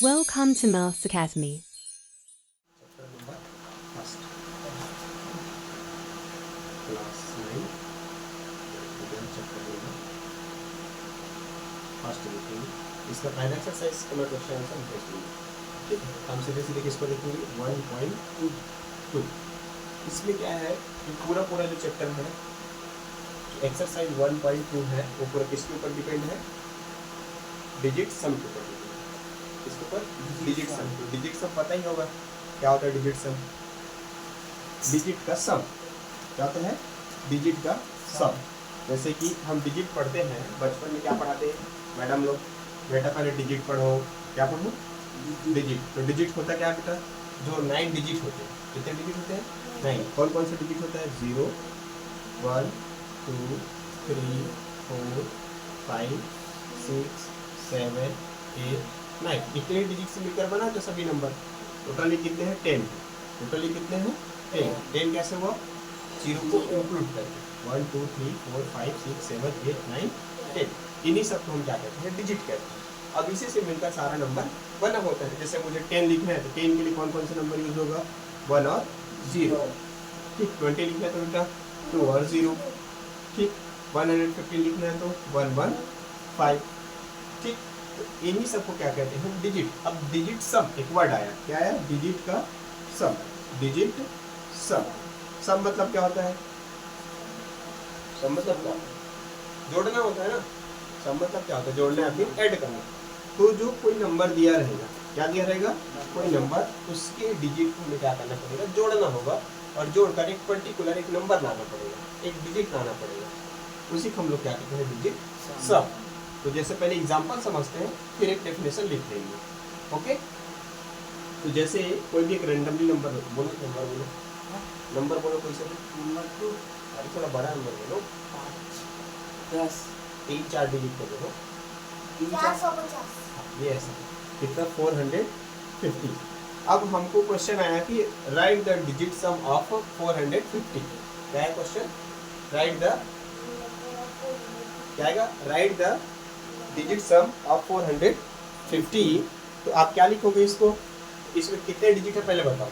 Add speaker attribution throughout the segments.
Speaker 1: Welcome to Maths Academy.
Speaker 2: Chapter number first, class 9, chapter number first देखेंगे। इसका पहला exercise का मैं क्वेश्चन आंसर भेज दूँगा। ठीक है, हम सीधे सीधे किसको देखेंगे 1.2। इसमें क्या है कि पूरा जो चैप्टर है एक्सरसाइज 1.2 है वो पूरा किसके ऊपर डिपेंड है, डिजिट सम के ऊपर डिपेंड है। इसके ऊपर डिजिट सम। डिजिट सम पता ही होगा क्या होता है। डिजिट सम डिजिट का सम क्या होता है, डिजिट का सम। जैसे कि हम डिजिट पढ़ते हैं बचपन में, क्या पढ़ाते हैं मैडम लोग, बेटा पहले डिजिट पढ़ो, क्या पढ़ो डिजिट। तो डिजिट होता क्या बेटा, जो 9 डिजिट होते हैं। कितने डिजिट होते हैं 9। कौन कौन से डिजिट होता है 0 1 2 3 4 5 6 7 8 9। इतने डिजिट से मिलकर बना तो सभी नंबर टोटली कितने हैं 10। टोटली कितने हैं 10। 10 कैसे हुआ, 0 को इंक्लूड करके 1 2 3 4 5 6 7 8 9 10। इन्हीं सब को हम क्या कहते हैं, डिजिट कहते हैं। अब इसी से मिलकर सारा नंबर बना होता है। जैसे मुझे 10 लिखना है तो 10 के लिए कौन कौन से नंबर यूज होगा 1 और 0। ठीक, 20 लिखना है तो बेटा 2 और 0। ठीक, 150 लिखना है तो 1 1 5। ठीक, तो इन्हीं सबको क्या कहते हैं डिजिट। अब डिजिट सम एक वर्ड आया, क्या आया, डिजिट का सम। डिजिट सम। सम मतलब क्या होता है, सम मतलब क्या, जोड़ना होता है ना। सम मतलब क्या होता है, जोड़ना या फिर ऐड करना। तो जो कोई नंबर दिया रहेगा, क्या दिया रहेगा, कोई नंबर, उसके डिजिट को हमें क्या करना पड़ेगा, जोड़ना होगा। और जोड़कर एक पर्टिकुलर एक नंबर लाना पड़ेगा, एक डिजिट लाना पड़ेगा। उसी को हम लोग क्या कहते हैं, डिजिट सम। तो जैसे पहले एग्जांपल समझते हैं फिर एक डेफिनेशन लिख लेंगे। ओके, तो जैसे कोई भी एक रैंडमली नंबर बोलो, नंबर बोलो, नंबर बोलो कोई सा
Speaker 3: नंबर 2
Speaker 2: अरे थोड़ा बड़ा नंबर बोलो,
Speaker 3: 10
Speaker 2: 3-4 डिजिट को बोलो।
Speaker 4: 450।
Speaker 2: ये ऐसा कितना 450। अब हमको क्वेश्चन आया कि right the digit some of 450। क्या है क्वेश्चन, राइट द, क्या आएगा, right the digit some of 450। तो आप क्या लिखोगे इसको, इसमें कितने डिजिट है पहले बताओ।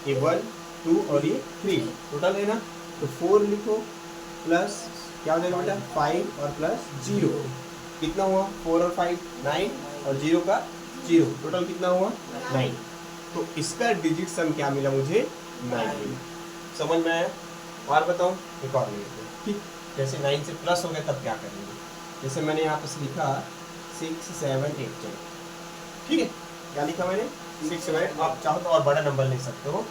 Speaker 2: ये 1 2 और ये 3 टोटल है ना। तो 4 लिखो प्लस क्या हो जाएगा बेटा 5 और प्लस 0 कितना हुआ 4 और 5 9 और 0 का 0 टोटल कितना हुआ 9। तो इसका डिजिट सम क्या मिला मुझे 9। समझ में आया। और बताओ एक और लिखते हैं। ठीक, जैसे 9 से प्लस हो गया तब क्या करेंगे, जैसे मैंने यहाँ पर लिखा 6 7 8 10। ठीक है, क्या लिखा मैंने 6 7। आप चाहो तो और बड़ा नंबर ले सकते हो।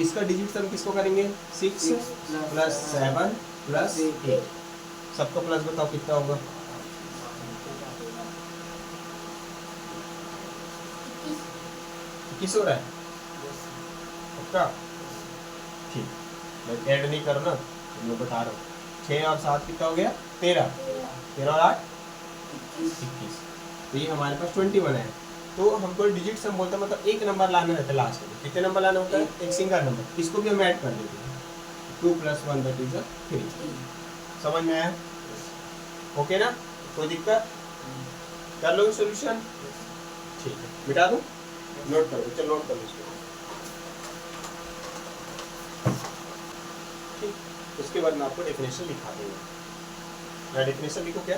Speaker 2: इसका डिजिट सम किसको करेंगे 6 प्लस 7 प्लस 8। सबका प्लस बताओ कितना होगा, किस हो रहा है पक्का। ठीक, मैं ऐड नहीं कर रहा, मैं बता रहा हूँ। 6 और 7 कितना हो गया 13। 13 और 8 21। तो ये हमारे पास 21 है। तो हमको डिजिट सम बोलता है मतलब एक नंबर लाना रहता है लास्ट में। कितने नंबर लाना होता है, एक सिंगल नंबर। इसको भी हम ऐड कर देते हैं 2 + 1 दैट इज 3। समझ में आया, ओके ना। कोई दिक्कत, कर लो सॉल्यूशन। ठीक है, मिटा दूं, नोट कर लो, चलो नोट कर लो इसको। ठीक, उसके बाद मैं आपको डेफिनेशन लिखा दूंगा। मैं डेफिनेशन लिखूं क्या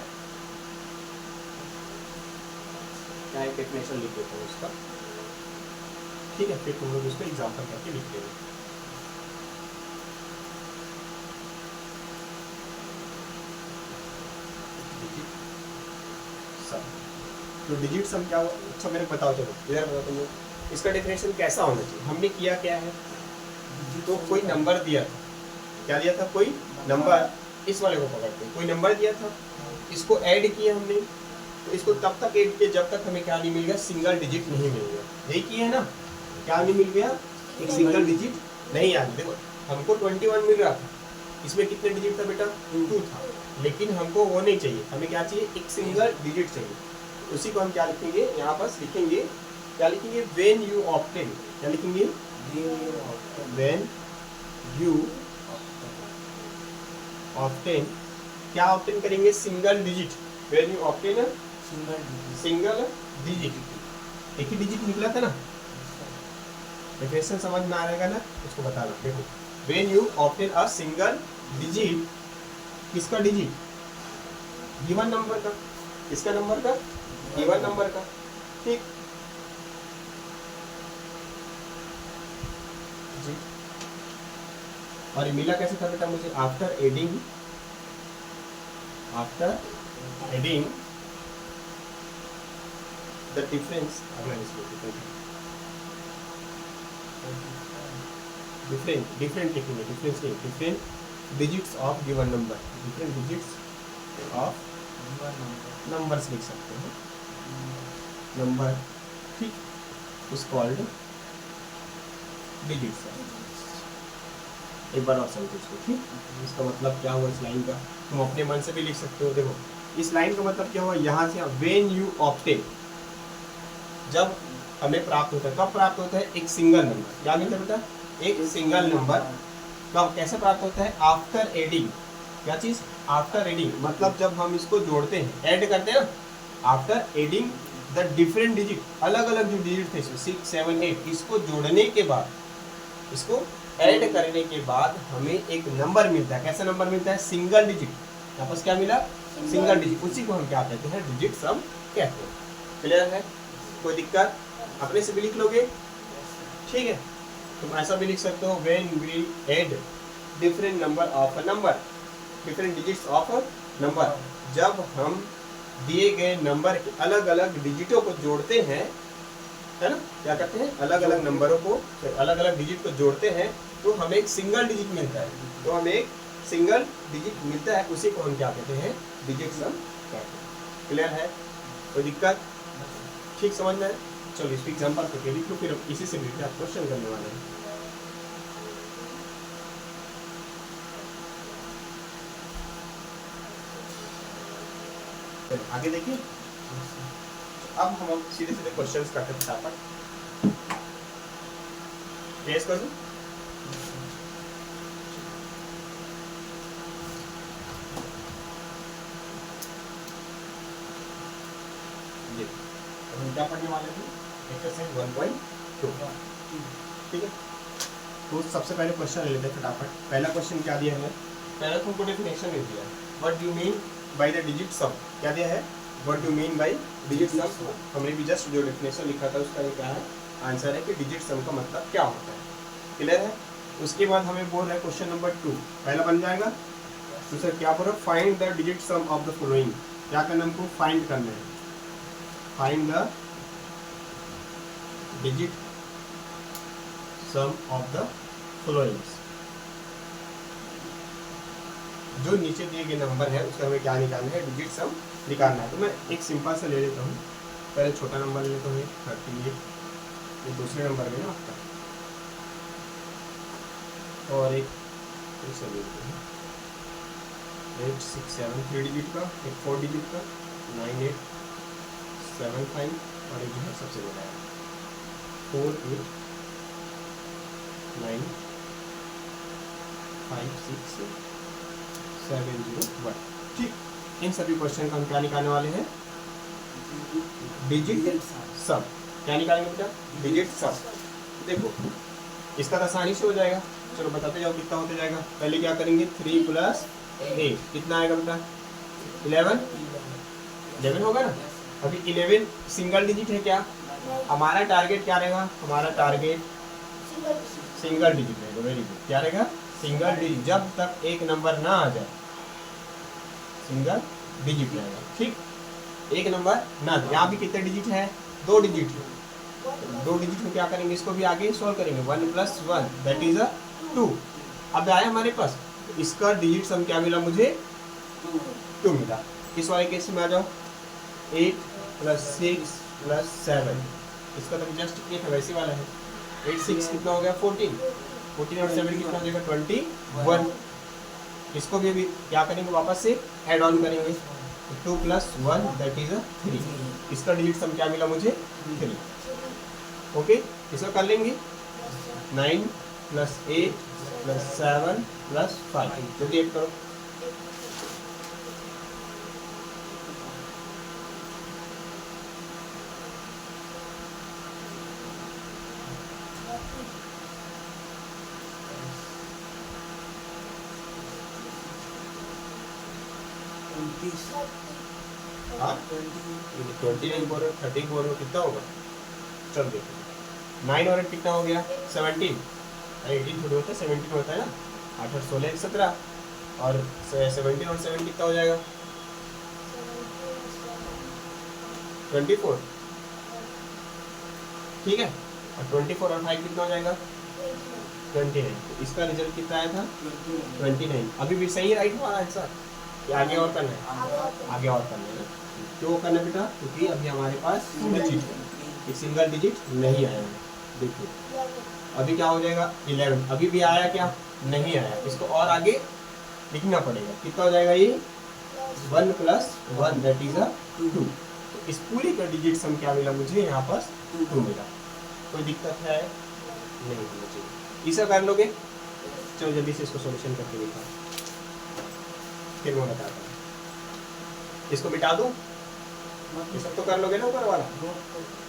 Speaker 2: एक डेफिनेशन लिख देता हूँ उसका। ठीक है, फिर तुम लोग उसको एग्जाम्पल करके लिख देंगे। तो डिजिट सम क्या हुआ, अच्छा मेरे बताओ, चलो इधर बताओ तुम लोग इसका डेफिनेशन कैसा होना चाहिए। हमने किया क्या है, तो कोई नंबर दिया था, क्या दिया था, कोई नंबर, इस वाले को पकड़ते, कोई नंबर दिया था, इसको ऐड किया हमने। तो इसको तब तक ऐड किया जब तक हमें क्या नहीं मिल गया, सिंगल डिजिट नहीं मिल गया। यही किया है ना, क्या नहीं मिल गया, एक सिंगल डिजिट नहीं आया। देखो हमको 21 मिल रहा था, इसमें कितने डिजिट था बेटा 2 था, लेकिन हमको वो नहीं चाहिए, हमें क्या चाहिए, एक सिंगल डिजिट चाहिए। उसी को हम क्या लिखेंगे, यहाँ पर लिखेंगे, क्या लिखेंगे, व्हेन यू ऑब्टेन, क्या लिखेंगे, व्हेन यू ऑब्टेन, क्या ऑब्टेन करेंगे, single digit. When you obtain single digit, एक ही डिजिट निकला था ना। डेफिनेशन समझ में आ रहेगा ना, उसको बताना। देखो, when you obtain a single digit, किसका डिजिट? गिवन नंबर का। किसका नंबर का? गिवन नंबर का। ठीक जी। और ये मिला कैसे था बेटा मुझे? After adding the difference, different digits of given number, different digits of numbers लिख सकते हैं, नंबर, ठीक, इज कॉल्ड डिजिट्स। एक बार और समझो इसको, ठीक। इसका मतलब क्या हुआ इस लाइन का, तुम अपने मन से भी लिख सकते हो। देखो इस लाइन का मतलब क्या हुआ, यहाँ से व्हेन यू ऑब्टेन, जब हमें प्राप्त होता है, कब प्राप्त होता है? एक सिंगल नंबर। क्या मिलता है बेटा? एक सिंगल नंबर। कब, कैसे प्राप्त होता है? After adding. क्या चीज? आफ्टर एडिंग, मतलब जब हम इसको जोड़ते हैं, ऐड करते हैं ना। After adding the different digit, अलग अलग जो डिजिट थे इसमें 6, 7, 8, इसको जोड़ने के बाद, इसको ऐड करने के बाद हमें एक नंबर मिलता है। कैसा नंबर मिलता है? Single digit. यहाँ पर क्या मिला? Single digit. उसी को हम क्या कहते हैं? डिजिट सम कहते हैं। क्लियर है? कोई दिक्कत? अपने से भी लिख लोगे, ठीक है। तुम ऐसा भी लिख सकते हो, when we add different number of a number, different digits of a number, जब हम दिए गए नंबर के अलग अलग डिजिटों को जोड़ते हैं, है ना, क्या करते हैं? अलग अलग नंबरों को, अलग अलग डिजिट को जोड़ते हैं, तो हमें एक सिंगल डिजिट मिलता है। तो हमें एक सिंगल डिजिट मिलता है, उसी को हम क्या कहते हैं? डिजिट सम कहते हैं। क्लियर है? कोई दिक्कत? ठीक समझ में? चलो इस एग्जांपल करके लिख लो, फिर इसी से रिलेटेड आप क्वेश्चन करने वाले हैं। आगे देखिए, अब हम सीधे सीधे क्वेश्चंस करते हैं फटाफट। केस कर दूं? हम क्या पढ़ने वाले थे? एक्सरसाइज 1.2, ठीक है। तो सबसे पहले क्वेश्चन ले लेते हैं फटाफट। पहला क्वेश्चन क्या दिया है? पहले तुमको डेफिनेशन नहीं दिया, what do you mean by the digit सम। क्या दिया है? What do you mean by digit सम। हमने भी जस्ट जो डेफिनेशन लिखा था उसका ये क्या है? आंसर है कि डिजिट सम का मतलब क्या होता है। क्लियर है? उसके बाद हमें बोल रहा है क्वेश्चन नंबर 2, पहला बन जाएगा। दूसरा क्या बोल रहा है? Find the digit some of the following. क्या करना हमको? फाइंड करना है। Find the digit some of the followings. जो नीचे दिए गए नंबर है उसका हमें क्या निकालना है? डिजिट सम निकालना है। तो मैं एक सिंपल सा ले लेता हूँ। पहले छोटा नंबर ले लेता हूँ, 38, ये दूसरे नंबर में ना आपका, और एक से ले लेते हैं 8, 6, 7, 3 डिजिट का, एक 4 डिजिट का, 9, 8, 7, 5, और एक जो है सबसे बड़ा है 4, 8, 9, 5, 6, 7, 0, 1। ठीक, इन सभी क्वेश्चन का हम क्या निकालने वाले हैं? डिजिट सम। क्या निकालेंगे बेटा? डिजिट सम। देखो इसका तो आसानी से हो जाएगा, चलो बताते जाओ कितना होते जाएगा। पहले क्या करेंगे? 3 + 8 कितना आएगा बेटा? 11 होगा ना। अभी 11 सिंगल डिजिट है क्या? हमारा टारगेट क्या रहेगा? हमारा टारगेट सिंगल डिजिट रहेगा। Very good. क्या रहेगा? Single digit. जब तक एक नंबर ना आ जाए सिंगल डिजिट रहेगा। ठीक, एक नंबर ना। यहाँ भी कितने डिजिट है? 2 डिजिट है। 2 डिजिट में क्या करेंगे? इसको भी आगे सॉल्व करेंगे। 1 + 1 दैट इज 2। अब आया हमारे पास, इसका डिजिट सम क्या मिला मुझे? 2 मिला। इस वाले केस में आ जाओ, 8 + 6 + 7, इसका तो जस्ट 8 है, वैसे वाला है। 8, 6 कितना हो गया? 14। 14 और 7 कितना हो जाएगा? 21। इसको भी अभी क्या करेंगे? वापस से ऐड ऑन करेंगे। 2 + 1 दैट इज 3। इसका डिजिट सम क्या मिला मुझे? 3। ओके, इसको कर लेंगे। 9 + 8 + 7 + 5, जल्दी ऐड करो। हाँ 29 बोलो 30 बोलो कितना होगा? चल देखो 9 और 8 कितना हो गया? 17। 18 थोड़ी होता है 17 होता है ना। 8 और 16 17 और 17 और 7 कितना हो जाएगा? 24। ठीक है। और 24 और 5 कितना हो जाएगा? 29। तो इसका रिजल्ट कितना आया था? 29। अभी भी सही राइट हुआ आंसर? या आगे और करना है? आगे और करना है ना। क्यों करना बेटा? क्योंकि अभी हमारे पास सिंगल डिजिट नहीं आया है। देखिए अभी क्या हो जाएगा? 11। अभी भी आया क्या? नहीं आया। इसको और आगे लिखना पड़ेगा। कितना हो जाएगा ये? 1 + 1 दैट इज 2। तो इस पूरे का डिजिट सम क्या मिला मुझे? यहाँ पर 2 मिला। कोई दिक्कत है? नहीं होना चाहिए। इसे कर लोगे? चलो जल्दी से इसको सॉल्यूशन करके दिखा, फिर मैं बताता हूँ। इसको मिटा दूँ? ये सब तो कर लोगे ना ऊपर वाला?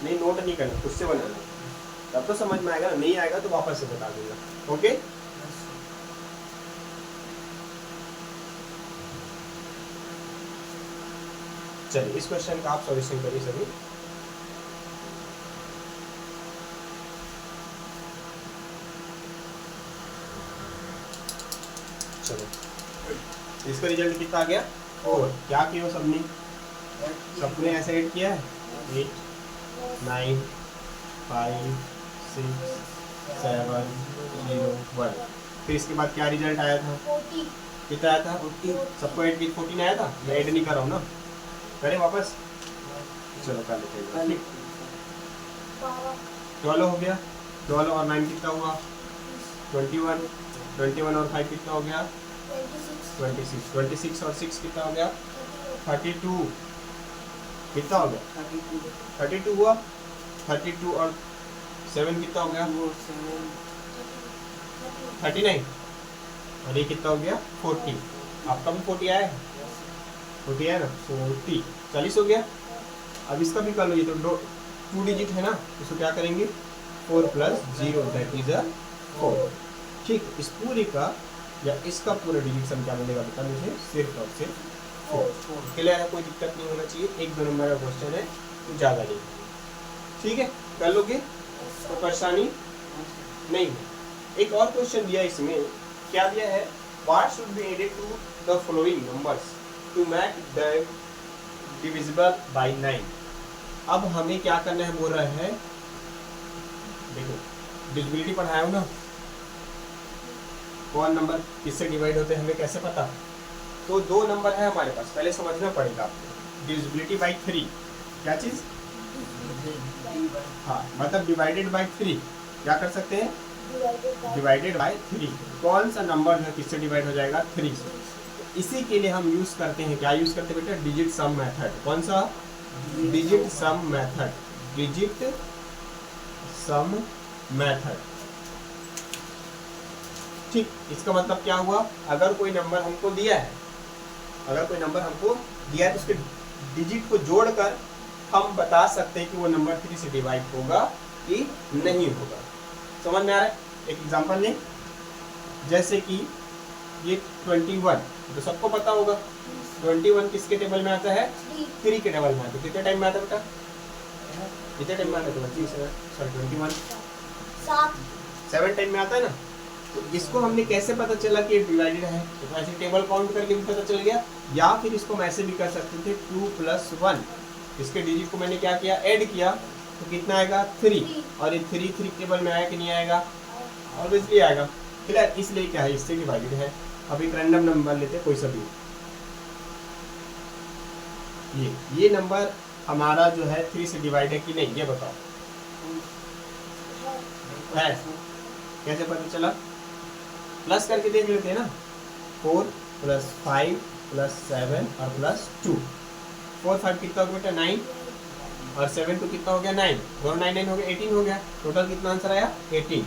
Speaker 2: नहीं नोट नहीं करना, खुद से बनाना, तब तो समझ में आएगा। नहीं आएगा तो वापस से बता दूंगा। ओके चलिए इस क्वेश्चन का आप सॉल्यूशन करिए सभी। चलो इसका रिजल्ट कितना आ गया? 4। क्या किया सबने? सबने ऐसे ऐड किया है 8 9 5 6 7 0 1। फिर इसके बाद क्या रिजल्ट आया था?
Speaker 4: 40।
Speaker 2: कितना आया था? 40। सबको ऐड की 14 आया था। मैं ऐड नहीं कर रहा हूँ ना, करें वापस? चलो कर लेते हैं। 12 हो गया। 12 और 9 कितना हुआ? 21। 21 और 5 कितना हो गया? 26। 26 और 6 कितना हो गया? 32। कितना हो गया? 32 हुआ। 32 और 7 कितना हो गया? 39। और ये कितना हो गया? 40। आपका भी 40 आया है? 40 है ना? 40 40 हो गया। अब इसका भी कर लो। ये तो 2 डिजिट है ना, इसको क्या करेंगे? 4 + 0 दैट इज 4। ठीक। इस पूरे का या इसका पूरा डिजिट सम क्या मिलेगा बेटा मुझे? सिर्फ और सिर्फ 4। क्लियर है? कोई दिक्कत नहीं होना चाहिए। 1-2 नंबर का क्वेश्चन है, तो ज़्यादा नहीं। ठीक है कर लोगे? कोई परेशानी नहीं है। एक और क्वेश्चन दिया इसमें, क्या दिया है? What should be added to the following numbers to make them divisible by 9? अब हमें क्या करना है बोल रहे हैं? देखो डिविजिबिलिटी पढ़ाया हूं ना, कौन नंबर किससे डिवाइड होते हैं हमें कैसे पता? तो 2 नंबर है हमारे पास, पहले समझना पड़ेगा आपको। डिविजिबिलिटी बाई 3 क्या चीज? हाँ मतलब डिवाइडेड बाई 3 क्या कर सकते हैं? Divided by 3। कौन सा नंबर है किससे डिवाइड हो जाएगा? 3 से। इसी के लिए हम यूज करते हैं, क्या यूज करते हैं बेटा? Digit sum method. कौन सा? Digit sum method. Digit sum method. ठीक। इसका मतलब क्या हुआ? अगर कोई नंबर हमको दिया है, तो उसके डिजिट को जोड़कर हम बता सकते हैं कि वो नंबर 3 से डिवाइड होगा कि नहीं होगा। समझ में आ रहा है? एक एग्जांपल लें, जैसे कि ये 21, तो सबको पता होगा 21 किसके टेबल में आता है? 3 के टेबल में आता है। कितने टाइम में आता है बेटा? कितने टाइम में आता है? 21 7 टाइम में आता है ना। तो इसको हमने कैसे पता चला कि डिवाइडेड है? तो ऐसे टेबल काउंट करके भी पता चल गया, या फिर इसको हम ऐसे भी कर सकते थे 2 + 1। इसके डिजिट को मैंने क्या किया? ऐड किया, तो कितना आएगा? 3। और ये 3 टेबल में आया कि नहीं आएगा? ऑब्वियसली आएगा। क्लियर? इसलिए क्या है? इससे डिवाइडेड है। अब एक रैंडम नंबर लेते कोई सा भी। ये नंबर हमारा जो है 3 से डिवाइड है कि नहीं, ये बताओ। है कैसे पता चला? प्लस करके देख लेते हैं ना। 4 + 5 + 7 और +2। 4 5 कितना हो गया बेटा? 9 और 7 तो कितना हो गया? 9। दोनों 9 9 हो गया, 18 हो गया। टोटल कितना आंसर आया? 18।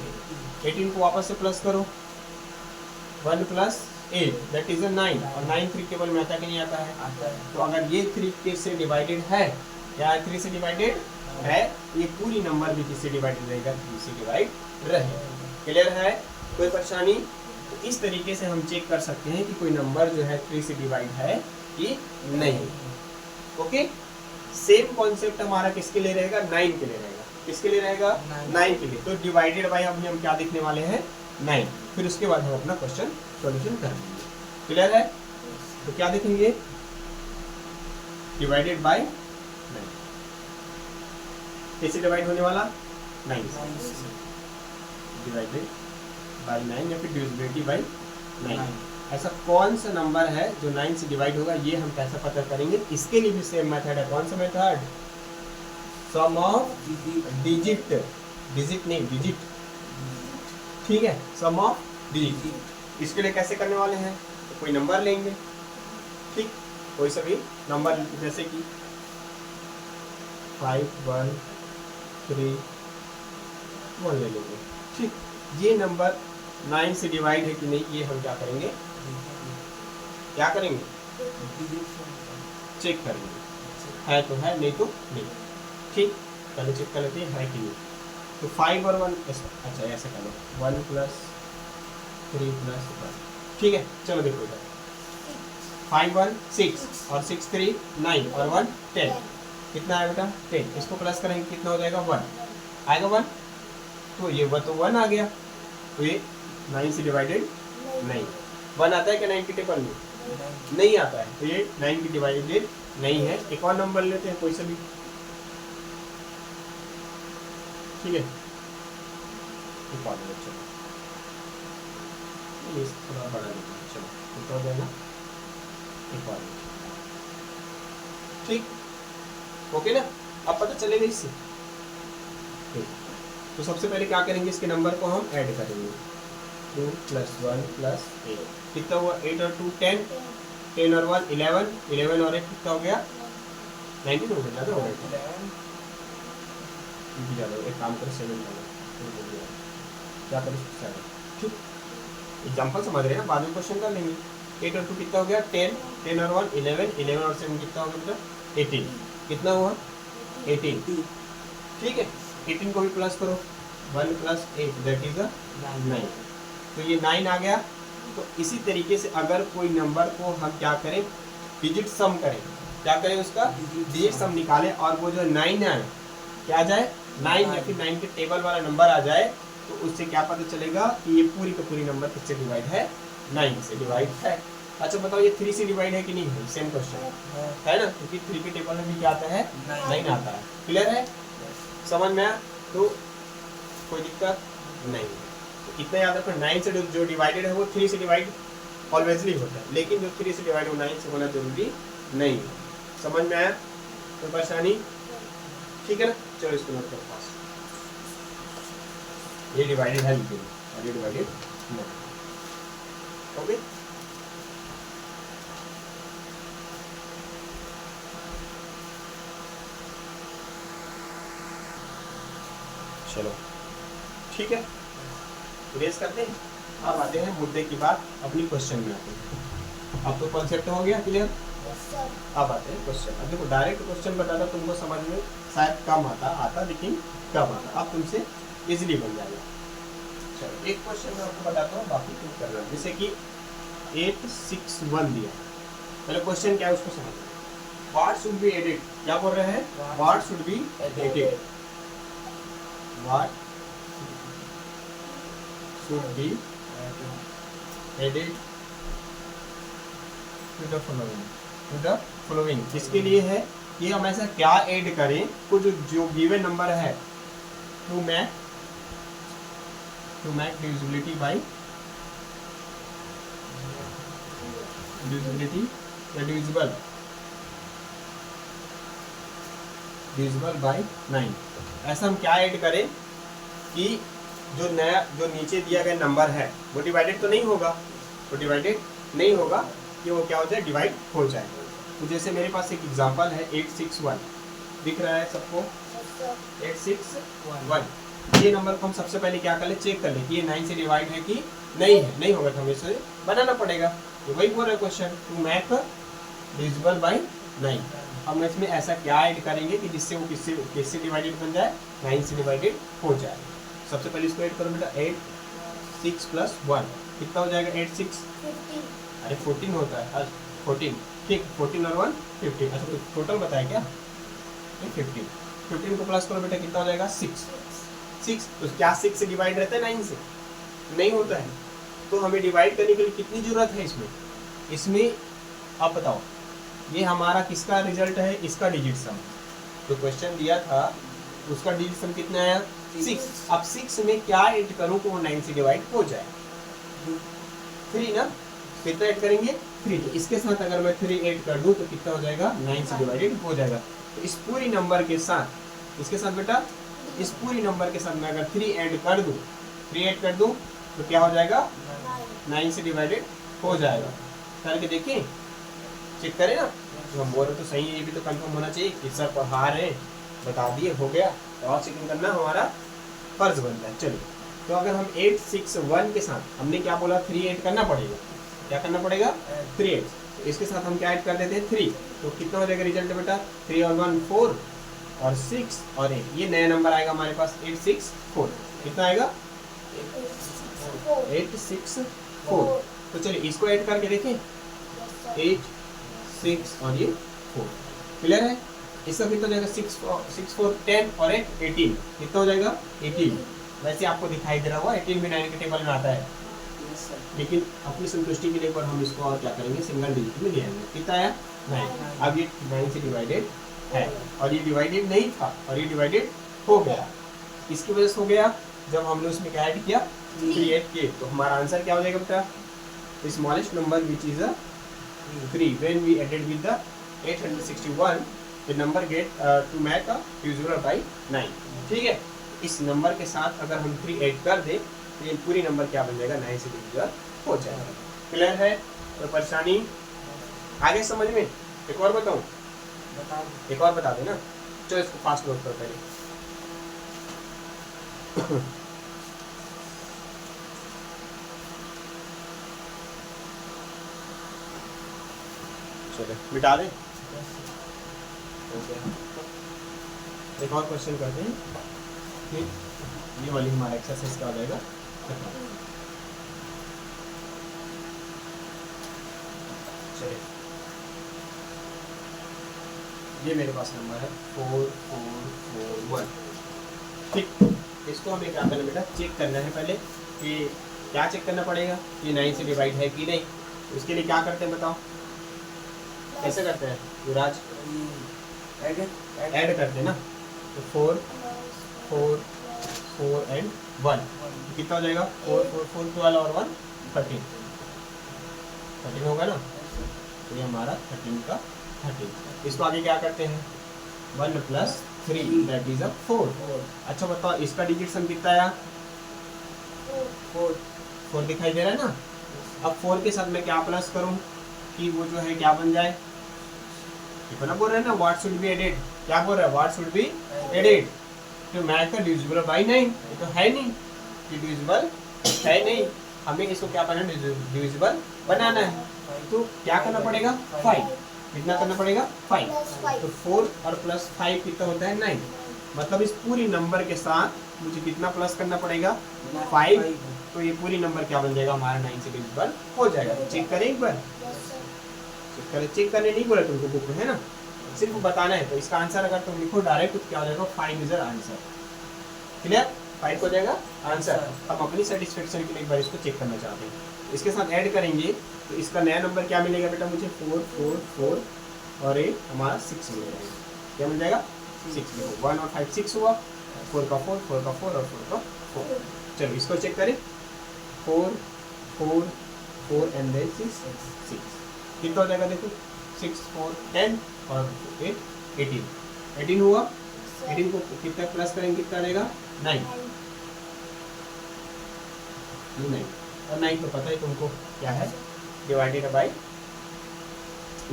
Speaker 2: 18 को वापस से प्लस करो, 1 + 8 दैट इज 9। और 9 3 टेबल में आता है कि नहीं आता है? तो अगर ये 3 से डिवाइडेड है, क्या 3 से डिवाइडेड है, ये पूरी नंबर भी किससे डिवाइडेड रहेगा? 3 से डिवाइड रहे। क्लियर है? कोई परेशानी? तो इस तरीके से हम चेक कर सकते हैं कि कोई नंबर जो है 3 से डिवाइड है कि नहीं। ओके, सेम कॉन्सेप्ट हमारा किसके लिए रहेगा, 9 के लिए रहेगा। किसके लिए रहेगा, 9 के लिए। तो डिवाइडेड बाय अभी हम क्या देखने वाले हैं, 9। फिर उसके बाद हम अपना क्वेश्चन सॉल्यूशन करेंगे। क्लियर है? तो क्या देखेंगे, डिवाइडेड बाय 9। कैसे डिवाइड होने वाला, 9 से। डिवाइडेड बाय 9 या फिर डिविजिबिलिटी बाय 9। ऐसा कौन सा नंबर है जो 9 से डिवाइड होगा, ये हम कैसे पता करेंगे। इसके लिए भी सेम मेथड है। कौन सा method, sum of digit, digit नहीं डिजिट, ठीक है, सम ऑफ डिजिट। इसके लिए कैसे करने वाले हैं, तो कोई नंबर लेंगे, ठीक, कोई सा भी नंबर, जैसे कि 5 1 3 1 ले लेंगे, ठीक। ये नंबर 9 से डिवाइड है कि नहीं, ये हम क्या करेंगे, क्या करेंगे, चेक करेंगे। है तो है, नहीं तो नहीं, ठीक। पहले चेक कर लेते हैं है कि नहीं। तो 5 और 1, अच्छा ऐसे कर लो, 1 + 3 + 1, ठीक है। चलो देखो इधर, 5 1 6 और 6 3 9 और 1 10, कितना आया बेटा, 10। इसको प्लस करेंगे कितना हो जाएगा, 1 आएगा, 1। तो ये तो 1 आ गया। तो ये 9 से डिवाइडेड नहीं। 1 आता है क्या 9 की टेबल में, नहीं आता है। तो ये 9 की डिवाइडेड नहीं है। एक और नंबर लेते हैं, कोई सा भी, ठीक है। एक और नंबर, चलो ये थोड़ा बड़ा लेते हैं, चलो कितना हो जाएगा, एक और, ठीक। ओके ना, अब पता चलेगा इससे, ठीक। तो सबसे पहले क्या करेंगे, इसके नंबर को हम ऐड करेंगे। 2 + 1 + 8, कितना हुआ, 8 और 2 10, 10 और 1 11, 11 और 8 कितना हो गया, 19 हो गया, ज़्यादा हो गया, ज़्यादा। एक काम करो 7 करो, क्या करो 7, ठीक। एग्जाम्पल समझ रहे हैं, बाद में क्वेश्चन कर लेंगे। 8 और 2 कितना हो गया, 10, 10 और 1 11, 11 और 7 कितना हो गया, 18, कितना हुआ, 18, ठीक है। 18 को भी प्लस करो, 1 + 8 दैट इज 9। तो ये 9 आ गया। तो इसी तरीके से अगर कोई नंबर को हम क्या करें, डिजिट सम करें, क्या करें, उसका डिजिट सम निकालें, और वो जो 9 है क्या आ जाए, 9 या फिर 9 के टेबल वाला नंबर आ जाए, तो उससे क्या पता चलेगा कि ये पूरी का पूरी नंबर किससे डिवाइड है, 9 से डिवाइड है। अच्छा बताओ, ये 3 से डिवाइड है कि नहीं है, सेम क्वेश्चन है ना, क्योंकि 3 के टेबल में भी क्या आता है, 9 आता है। क्लियर है, समझ में आया? तो कोई दिक्कत नहीं। तो इतना याद रखो, 9 से जो डिवाइडेड है वो 3 से डिवाइड ऑलवेजली होता है, लेकिन जो 3 से डिवाइड हो 9 से होना जरूरी नहीं है। समझ में आया, कोई परेशानी, ठीक है ना। चलो इसको नोट करो पास, ये डिवाइडेड है लिखेंगे और ये डिवाइडेड नहीं। ओके, चलो ठीक है, रेस करते हैं। अब आते हैं मुद्दे की बात, अपनी क्वेश्चन में आते हैं। अब तो कॉन्सेप्ट हो गया क्लियर, अब आते हैं क्वेश्चन। अब देखो, डायरेक्ट क्वेश्चन बताता तुमको समझ में शायद कम आता लेकिन कम आता, अब तुमसे इजीली बन जाएगा। चलो एक क्वेश्चन मैं आपको बताता हूँ, बाकी तुम करना। जैसे कि 861 दिया, पहले क्वेश्चन क्या है उसको समझना। व्हाट शुड बी एडेड, क्या बोल रहे हैं, what should be added, what should be added to the following. इसके लिए है कि हम ऐसा क्या ऐड करें, कुछ जो गिवन नंबर है to make divisibility by divisible by 9। ऐसा हम क्या ऐड करें कि जो नीचे दिया गया नंबर है वो डिवाइडेड तो नहीं होगा, वो डिवाइडेड नहीं होगा, कि वो क्या हो जाए, डिवाइड हो जाए। तो जैसे मेरे पास एक एग्जांपल है 861, दिख रहा है सबको, 861। ये नंबर को हम सबसे पहले क्या कर ले, चेक कर ले कि ये 9 से डिवाइड है कि नहीं है। नहीं होगा तो हमें इसे बनाना पड़ेगा। तो वही बोल रहा है question, to make divisible by 9। हम इसमें ऐसा क्या ऐड करेंगे कि जिससे वो किससे डिवाइडेड बन जाए, 9 से डिवाइडेड हो जाए। सबसे पहले इसको ऐड करो बेटा, 8 6 + 1 कितना हो जाएगा, 8 6 अरे 14 होता है, 14 ठीक, 14 और 1 15। अच्छा टोटल बताया क्या? 15। 15 को प्लस करो बेटा, कितना हो जाएगा? 6। 6 तो क्या 6 से डिवाइड रहता है 9 से? नहीं होता है। तो हमें डिवाइड करने के लिए कितनी जरूरत है इसमें आप बताओ। ये हमारा किसका रिजल्ट है? इसका डिजिट सम। तो क्वेश्चन दिया था उसका डिजिट सम कितना आया? 6। अब 6 में क्या ऐड करूं तो वो 9 से डिवाइड हो जाए? 3 ना। कितना ऐड करेंगे? 3। तो इसके साथ अगर मैं 3 ऐड कर दूं तो कितना हो जाएगा? 9 से डिवाइडेड हो जाएगा। तो इस पूरी नंबर के साथ, इसके साथ बेटा, इस पूरी नंबर के साथ मैं अगर 3 ऐड कर दूं तो क्या हो जाएगा? 9 से डिवाइडेड हो जाएगा। करके देखें, चेक करें ना। तो हम बोल रहे तो सही है, ये भी तो कंफर्म होना चाहिए कि सर पढ़ा रहे, बता दिए, हो गया। तो और चेकिंग करना हमारा फर्ज बनता है। चलिए, तो अगर हम 8 6 1 के साथ हमने क्या बोला? 3 ऐड करना पड़ेगा। क्या करना पड़ेगा? 3 ऐड। तो इसके साथ हम क्या ऐड कर देते हैं? 3। तो कितना हो जाएगा रिजल्ट बेटा? 3 और 1 4 और 6 और 8। ये नया नंबर आएगा हमारे पास 8 6 4। कितना आएगा? 8 6 4। तो चलिए इसको ऐड करके देखें। 8 6 और ये 4। क्लियर है? इसका कितना हो जाएगा? 6 4 10 और 8 18। कितना हो जाएगा? 18। वैसे आपको दिखाई दे रहा होगा 18 भी 9 के टेबल में आता है, लेकिन अपनी संतुष्टि के लिए पर हम इसको और क्या करेंगे? सिंगल डिजिट में ले आएंगे। कितना आया? 9। अब ये 9 से डिवाइडेड है और ये डिवाइडेड नहीं था और ये डिवाइडेड हो गया। इसकी वजह से हो गया जब हमने उसमें क्या ऐड किया? 3 ऐड किए। तो हमारा आंसर क्या हो जाएगा बेटा? Smallest number which is a 3 when we added with the 861 the number get to make a divisible by 9। ठीक है, इस नंबर के साथ अगर हम 3 ऐड कर दे तो ये पूरी नंबर क्या बन जाएगा? 9 से डिविजिबल हो जाएगा। क्लियर है? तो परेशानी आगे समझ में? एक और बताऊं? एक और बता देना। चलो इसको फास्ट नोट कर पहले। चलो मिटा दें। एक और क्वेश्चन करते हैं। ठीक, ये वाली हमारा एक्सरसाइज क्या हो जाएगा? चलिए, ये मेरे पास नंबर है 4 4 4 1। ठीक, इसको हमें क्या करना बेटा? चेक करना है पहले कि क्या चेक करना पड़ेगा कि 9 से डिवाइड है कि नहीं। उसके लिए क्या करते हैं बताओ? कैसे करते हैं युवराज? ऐड करते हैं ना। तो 4 4 4 एंड 1 कितना हो जाएगा? 4 4 4 12 और 1 13। 13 होगा ना। तो ये हमारा 13 का 13। इसको आगे क्या करते हैं? 1 + 3 दैट इज 4। अच्छा बताओ इसका डिजिट सम कितना आया? 4 दिखाई दे रहा है ना। अब 4 के साथ मैं क्या प्लस करूं कि वो जो है क्या बन जाए? इतना बोल रहे हैं ना व्हाट शुड बी एडेड। क्या बोल रहा है? व्हाट शुड बी एडेड तो मैथ का डिविजिबल बाय 9। ये तो है नहीं, डिविजिबल है नहीं। हमें इसको क्या करना है? डिविजिबल बनाना है। तो क्या करना पड़ेगा? 5। कितना करना पड़ेगा? 5। तो 4 और प्लस 5 कितना होता है? 9। मतलब इस पूरी नंबर के साथ मुझे कितना प्लस करना पड़ेगा? 5। तो ये पूरी नंबर क्या बन जाएगा? हमारा 9 से डिविजिबल हो जाएगा। चेक करें एक बार। चेक करने नहीं बोला तुमको बुक में, है ना, सिर्फ बताना है। तो इसका आंसर अगर तुम लिखो डायरेक्ट तो क्या हो जाएगा? 5 इज आंसर। क्लियर? 5 हो जाएगा आंसर। हम अपनी सेटिस्फेक्शन के लिए एक बार इसको चेक करना चाहते हैं। इसके साथ ऐड करेंगे तो इसका नया नंबर क्या मिलेगा बेटा? मुझे 4 4 4 और ये हमारा 6 मिलेगा। क्या मिल जाएगा? 6। देखो 1 और 5 6 हुआ। 4 का 4 4 का 4 और 4 का 4। चलो इसको चेक करें। 4 4 4 एंड देन 6। कितना हो जाएगा? देखो 6 4 10 और 8 18। 18 हुआ। 18 को कितना प्लस करेंगे? कितना रहेगा? 9। 9 और 9 तो पता है तुमको क्या है? डिवाइडेड बाय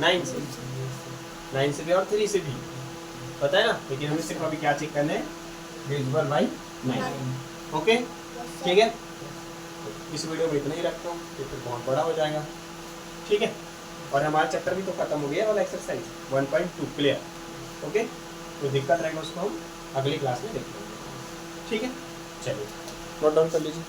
Speaker 2: 9 से। 9 से भी और 3 से भी पता है ना। लेकिन हमें सिर्फ अभी क्या चेक करना है? Divisible by 9। ओके ठीक है। इस वीडियो में इतना ही रखता हूँ, फिर बहुत बड़ा हो जाएगा। ठीक है, और हमारा चैप्टर भी तो खत्म हो गया वाला एक्सरसाइज 1.2 क्लियर। ओके, तो दिक्कत रहेगा उसको हम अगली क्लास में देख लेंगे। ठीक है, चलिए नोट डाउन कर लीजिए।